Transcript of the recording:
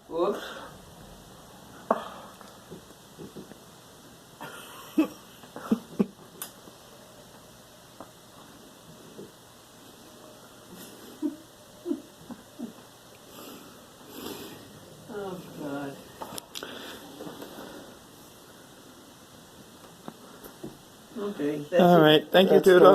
Whoops. Oh, God. Okay. That's All it. right. Thank you, That's Tudor.